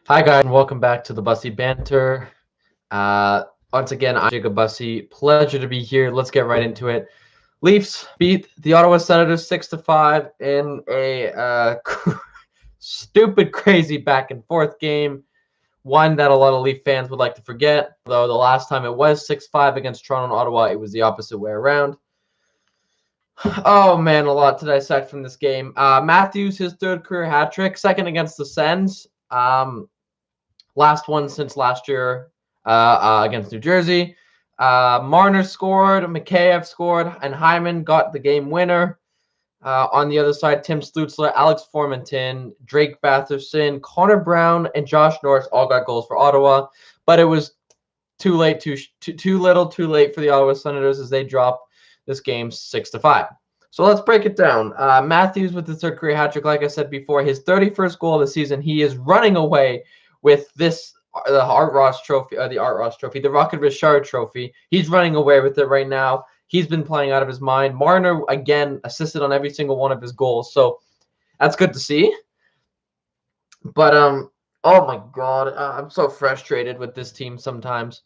Hi guys, and welcome back to the Bussy Banter. Once again, I'm Jacob Bussy. Pleasure to be here. Let's get right into it. Leafs beat the Ottawa Senators 6-5 in a stupid, crazy back and forth game. One that a lot of Leaf fans would like to forget. Though the last time it was 6-5 against Toronto and Ottawa, it was the opposite way around. Oh man, a lot to dissect from this game. Matthews, his third career hat trick, second against the Sens. Last one since last year against New Jersey. Marner scored, Mikheyev scored, and Hyman got the game winner. On the other side, Tim Stützle, Alex Formenton, Drake Batherson, Connor Brown, and Josh Norris all got goals for Ottawa. But it was too late, too little, too late for the Ottawa Senators as they drop this game 6-5. So let's break it down. Matthews with the third career hat trick, like I said before, his 31st goal of the season. He is running away with this the Art Ross Trophy, the Rocket Richard Trophy. He's running away with it right now. He's been playing out of his mind. Marner again assisted on every single one of his goals, so that's good to see. But oh my God, I'm so frustrated with this team sometimes.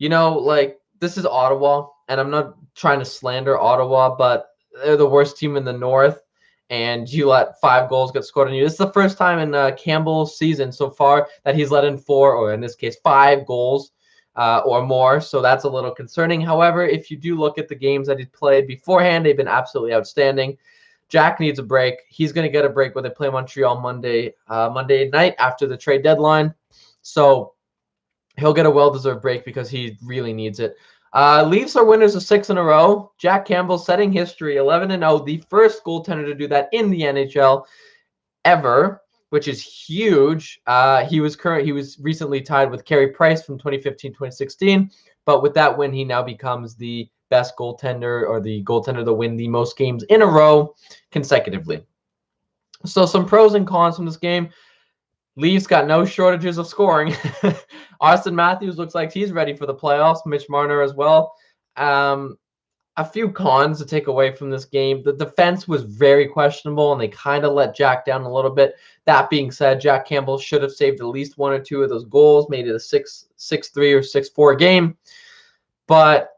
Like this is Ottawa, and I'm not trying to slander Ottawa, but they're the worst team in the North, and you let 5 goals get scored on you. This is the first time in Campbell's season so far that he's let in 4, or in this case, 5 goals or more. So that's a little concerning. However, if you do look at the games that he played beforehand, they've been absolutely outstanding. Jack needs a break. He's going to get a break when they play Montreal Monday night after the trade deadline. So he'll get a well-deserved break because he really needs it. Leafs are winners of 6 in a row. Jack Campbell setting history, 11-0, the first goaltender to do that in the NHL ever, which is huge. He was recently tied with Carey Price from 2015-2016, but with that win, he now becomes the best goaltender, or the goaltender to win the most games in a row consecutively. So some pros and cons from this game. Leafs got no shortages of scoring. Austin Matthews looks like he's ready for the playoffs. Mitch Marner as well. A few cons to take away from this game. The defense was very questionable, and they kind of let Jack down a little bit. That being said, Jack Campbell should have saved at least 1 or 2 of those goals, made it a 6-3 or 6-4 game. But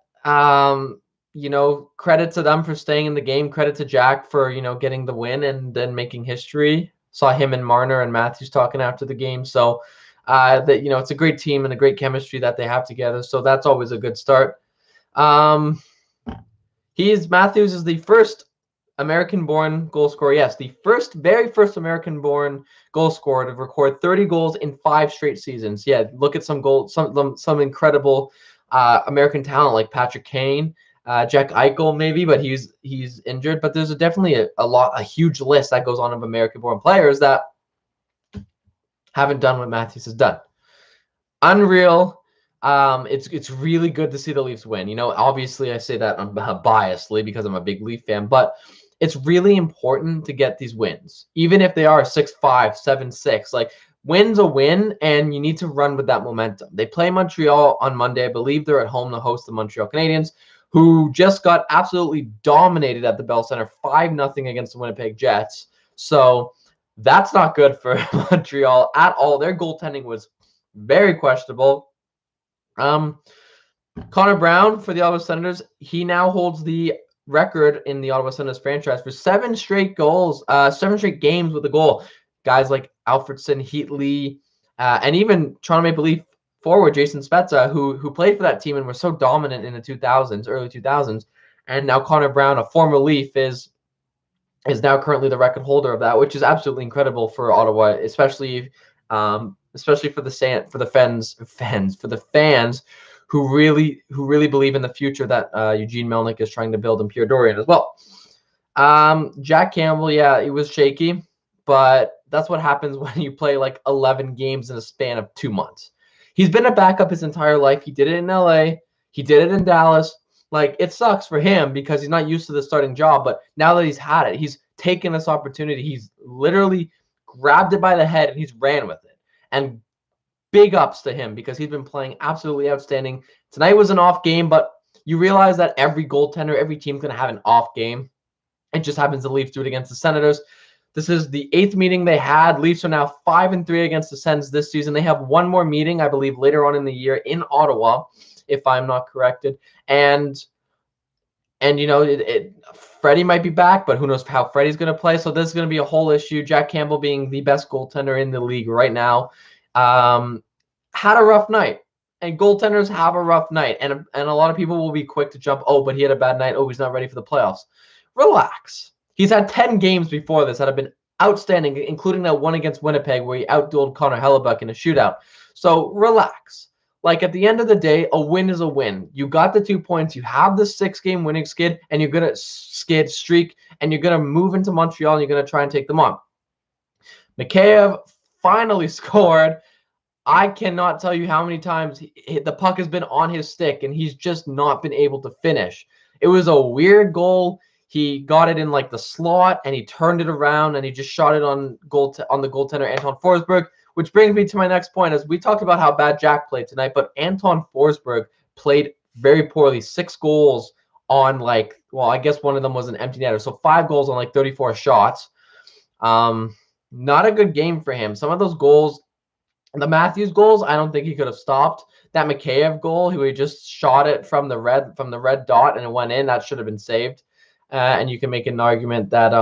credit to them for staying in the game. Credit to Jack for getting the win and then making history. Saw him and Marner and Matthews talking after the game. So it's a great team and a great chemistry that they have together. So that's always a good start. Matthews is the first American-born goal scorer. Yes, the very first American-born goal scorer to record 30 goals in 5 straight seasons. Yeah, look at some incredible American talent like Patrick Kane, Jack Eichel maybe, but he's injured. But there's definitely a huge list that goes on of American-born players that haven't done what Matthews has done. Unreal. It's really good to see the Leafs win. Obviously I say that biasedly because I'm a big Leaf fan, but it's really important to get these wins, even if they are 6-5, 7-6. Like, win's a win, and you need to run with that momentum. They play Montreal on Monday. I believe they're at home to host the Montreal Canadiens, who just got absolutely dominated at the Bell Center 5-0 against the Winnipeg Jets. So that's not good for Montreal at all. Their goaltending was very questionable. Connor Brown for the Ottawa Senators, he now holds the record in the Ottawa Senators franchise for 7 straight goals, 7 straight games with a goal. Guys like Alfredson, Heatley, and even Toronto Maple Leaf forward Jason Spezza, who played for that team and was so dominant in the early 2000s. And now Connor Brown, a former Leaf, is now currently the record holder of that, which is absolutely incredible for Ottawa, especially for the fans who really believe in the future that Eugene Melnyk is trying to build in Pierre Dorion as well. Jack Campbell, yeah, it was shaky, but that's what happens when you play like 11 games in a span of 2 months. He's been a backup his entire life. He did it in LA. He did it in Dallas. Like, it sucks for him because he's not used to the starting job, but now that he's had it, he's taken this opportunity. He's literally grabbed it by the head and he's ran with it. And big ups to him because he's been playing absolutely outstanding. Tonight was an off game, but you realize that every goaltender, every team's going to have an off game. It just happens the Leafs do it against the Senators. This is the 8th meeting they had. Leafs are now 5-3 against the Sens this season. They have one more meeting, I believe, later on in the year in Ottawa, if I'm not corrected. And you know, Freddie might be back, but who knows how Freddie's going to play. So this is going to be a whole issue. Jack Campbell being the best goaltender in the league right now, had a rough night. And goaltenders have a rough night. And a lot of people will be quick to jump, oh, but he had a bad night. Oh, he's not ready for the playoffs. Relax. He's had 10 games before this that have been outstanding, including that one against Winnipeg where he outdueled Connor Hellebuck in a shootout. So relax. Like, at the end of the day, a win is a win. You got the 2 points. You have the 6-game winning skid, and you're going to streak, and you're going to move into Montreal, and you're going to try and take them on. Mikheyev finally scored. I cannot tell you how many times the puck has been on his stick, and he's just not been able to finish. It was a weird goal. He got it in, like, the slot, and he turned it around, and he just shot it on the goaltender, Anton Forsberg. Which brings me to my next point, as we talked about how bad Jack played tonight, but Anton Forsberg played very poorly. 6 goals on, like, well, I guess one of them was an empty netter. So 5 goals on, like, 34 shots. Not a good game for him. Some of those goals, the Matthews goals, I don't think he could have stopped. That Mikheyev goal, he just shot it from the red dot and it went in. That should have been saved. And you can make an argument that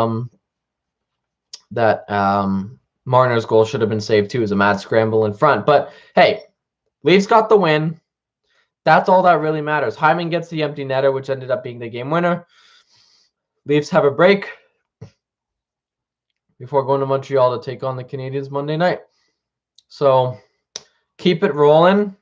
Marner's goal should have been saved too, as a mad scramble in front. But hey, Leafs got the win. That's all that really matters. Hyman gets the empty netter, which ended up being the game winner. Leafs have a break before going to Montreal to take on the Canadiens Monday night. So keep it rolling.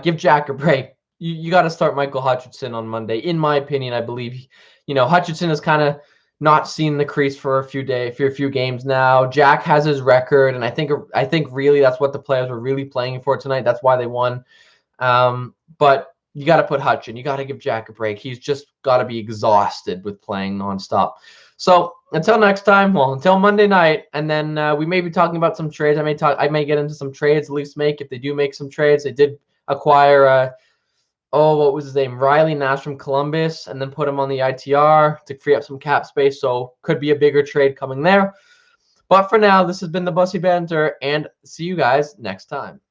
Give Jack a break. You got to start Michael Hutchinson on Monday. In my opinion, I believe, Hutchinson has kind of not seen the crease for a few games now. Jack has his record, and I think really that's what the players were really playing for tonight. That's why they won. But you got to put Hutchin. You got to give Jack a break. He's just got to be exhausted with playing nonstop. So until next time, until Monday night, and then we may be talking about some trades. I may get into some trades the Leafs make if they do make some trades. They did acquire what was his name? Riley Nash from Columbus, and then put him on the ITR to free up some cap space. So could be a bigger trade coming there. But for now, this has been the Bussy Banter, and see you guys next time.